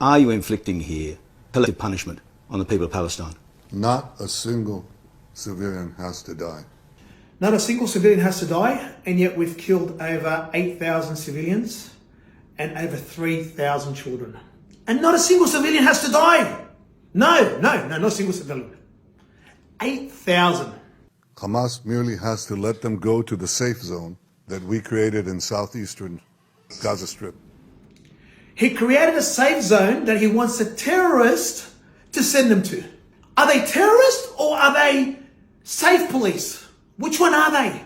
Are you inflicting here collective punishment on the people of Palestine? Not a single civilian has to die. Not a single civilian has to die, and yet we've killed over 8,000 civilians and over 3,000 children. And not a single civilian has to die. No, not a single civilian. 8,000. Hamas merely has to let them go to the safe zone that we created in southeastern Gaza Strip. He created a safe zone that he wants a terrorist to send them to. Are they terrorists or are they safe police? Which one are they?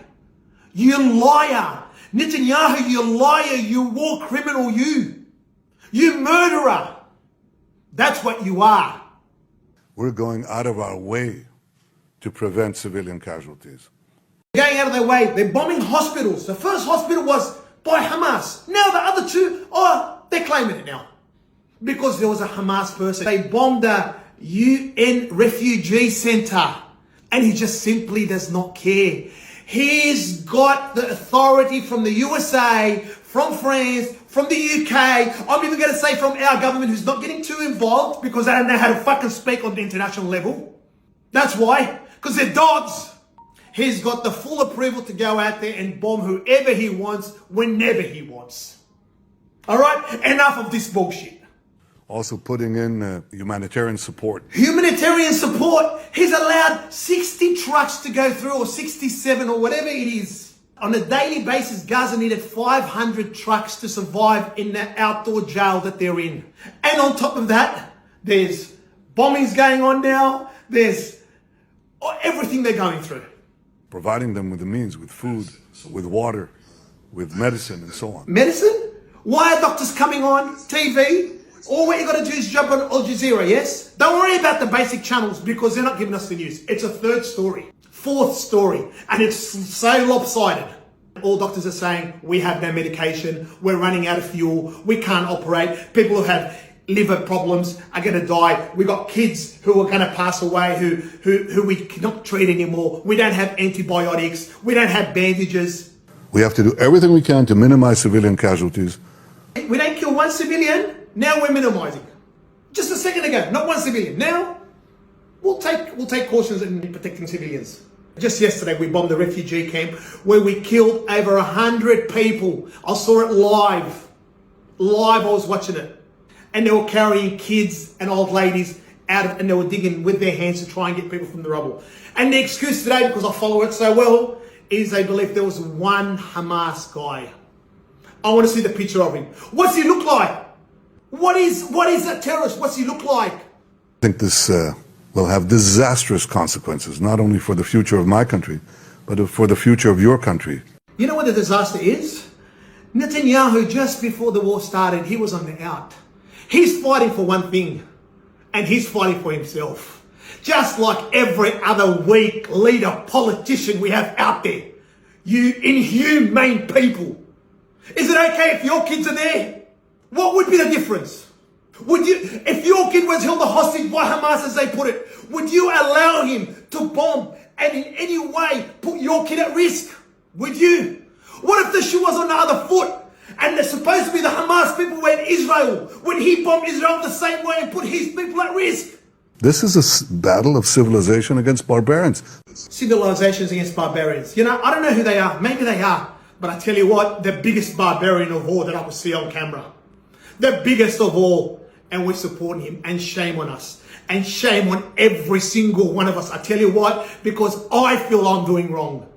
You liar. Netanyahu, you liar, you war criminal, you. You murderer. That's what you are. We're going out of our way to prevent civilian casualties. Going out of their way. They're bombing hospitals. The first hospital was by Hamas. Now the other two, they're claiming it now. Because there was a Hamas person. They bombed a UN refugee center. And he just simply does not care. He's got the authority from the USA, from France, from the UK. I'm even going to say from our government, who's not getting too involved because they don't know how to fucking speak on the international level. That's why. Because they're dogs. He's got the full approval to go out there and bomb whoever he wants, whenever he wants. All right? Enough of this bullshit. Also putting in humanitarian support. Humanitarian support. He's allowed 60 trucks to go through, or 67, or whatever it is. On a daily basis, Gaza needed 500 trucks to survive in the outdoor jail that they're in. And on top of that, there's bombings going on now. There's everything they're going through. Providing them with the means, with food, with water, with medicine, and so on. Medicine? Why are doctors coming on TV? All what you got to do is jump on Al Jazeera, yes? Don't worry about the basic channels because they're not giving us the news. It's a third story, fourth story, and it's so lopsided. All doctors are saying, we have no medication, we're running out of fuel, we can't operate. People who have liver problems are going to die. We got kids who are going to pass away who we cannot treat anymore. We don't have antibiotics. We don't have bandages. We have to do everything we can to minimize civilian casualties. We don't kill one civilian. Now we're minimizing. Just a second ago, not one civilian. Now we'll take cautions in protecting civilians. Just yesterday, we bombed the refugee camp where we killed over 100 people. I saw it live. I was watching it. And they were carrying kids and old ladies out and they were digging with their hands to try and get people from the rubble. And the excuse today, because I follow it so well, is they believe there was one Hamas guy. I want to see the picture of him. What's he look like? What is that terrorist? What's he look like? I think this will have disastrous consequences, not only for the future of my country, but for the future of your country. You know what the disaster is? Netanyahu, just before the war started, he was on the out. He's fighting for one thing, and he's fighting for himself. Just like every other weak leader, politician we have out there. You inhumane people. Is it okay if your kids are there? What would be the difference? Would you, if your kid was held a hostage by Hamas as they put it, would you allow him to bomb and in any way put your kid at risk? Would you? What if the shoe was on the other foot and they're supposed to be the Hamas people were in Israel? Would he bomb Israel the same way and put his people at risk? This is a battle of civilization against barbarians. Civilizations against barbarians. You know, I don't know who they are. Maybe they are. But I tell you what, the biggest barbarian of all that I could see on camera. The biggest of all. And we're supporting him. And shame on us. And shame on every single one of us. I tell you what, because I feel I'm doing wrong.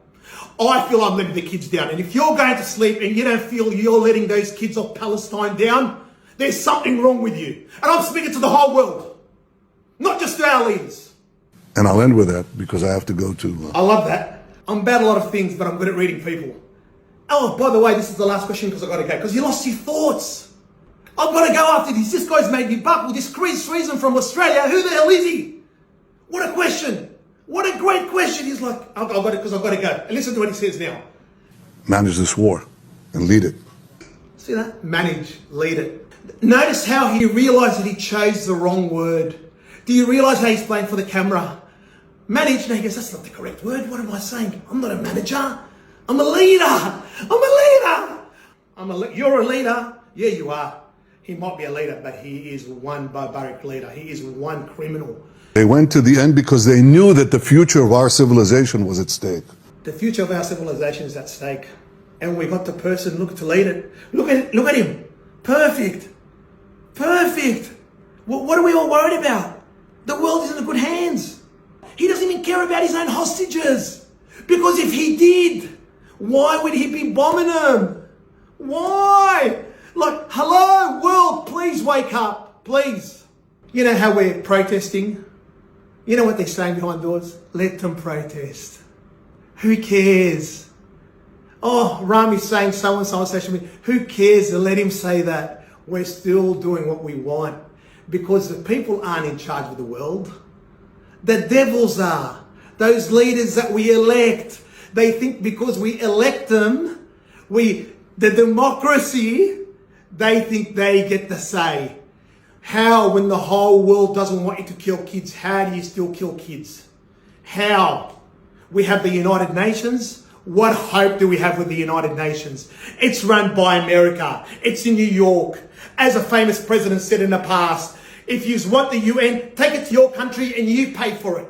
I feel I'm letting the kids down. And if you're going to sleep and you don't feel you're letting those kids of Palestine down, there's something wrong with you. And I'm speaking to the whole world. Not just to our leaders. And I'll end with that because I have to go to... I love that. I'm bad at a lot of things, but I'm good at reading people. Oh, by the way, this is the last question because I've got to go. Because you lost your thoughts. I've got to go after this. This guy's made me buck with this Chris Reason from Australia. Who the hell is he? What a question. What a great question. He's like, I've got it because I've got to go. And listen to what he says now. Manage this war and lead it. See that? Manage, lead it. Notice how he realized that he chose the wrong word. Do you realize how he's playing for the camera? Manage. No, he goes, that's not the correct word. What am I saying? I'm not a manager. I'm a leader. I'm a leader. You're a leader. Yeah, you are. He might be a leader, but he is one barbaric leader. He is one criminal. They went to the end because they knew that the future of our civilization was at stake. The future of our civilization is at stake. And we got the person looking to lead it. Look at him. Perfect. Perfect. What are we all worried about? The world is in good hands. He doesn't even care about his own hostages. Because if he did, why would he be bombing them? Why? Like, hello, world, please wake up. Please. You know how we're protesting? You know what they're saying behind doors? Let them protest. Who cares? Oh, Rami's saying so-and-so on social media. Who cares? Let him say that. We're still doing what we want. Because the people aren't in charge of the world. The devils are. Those leaders that we elect. They think because we elect them, the democracy, they think they get the say. How, when the whole world doesn't want you to kill kids, how do you still kill kids? How? We have the United Nations. What hope do we have with the United Nations? It's run by America. It's in New York. As a famous president said in the past, if you want the UN, take it to your country and you pay for it.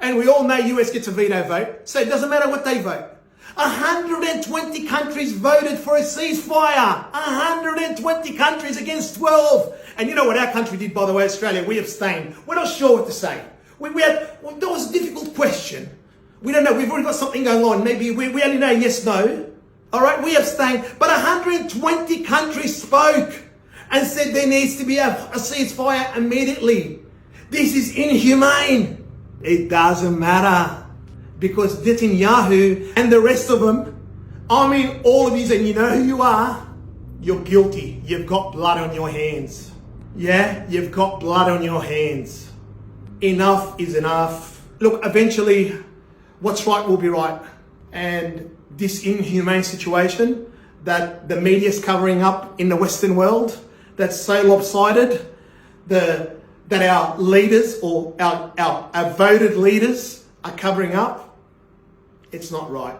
And we all know US gets a veto vote, so it doesn't matter what they vote. 120 countries voted for a ceasefire. 120 countries against 12. And you know what our country did, by the way, Australia? We abstained. We're not sure what to say. That was a difficult question. We don't know. We've already got something going on. Maybe we only know yes, no. All right, we abstained. But 120 countries spoke and said there needs to be a ceasefire immediately. This is inhumane. It doesn't matter. Because Netanyahu and the rest of them, I mean all of you, and you know who you are, you're guilty. You've got blood on your hands. Yeah, you've got blood on your hands. Enough is enough. Look, eventually, what's right will be right. And this inhumane situation that the media's covering up in the Western world, that's so lopsided, that our leaders or our voted leaders are covering up, it's not right.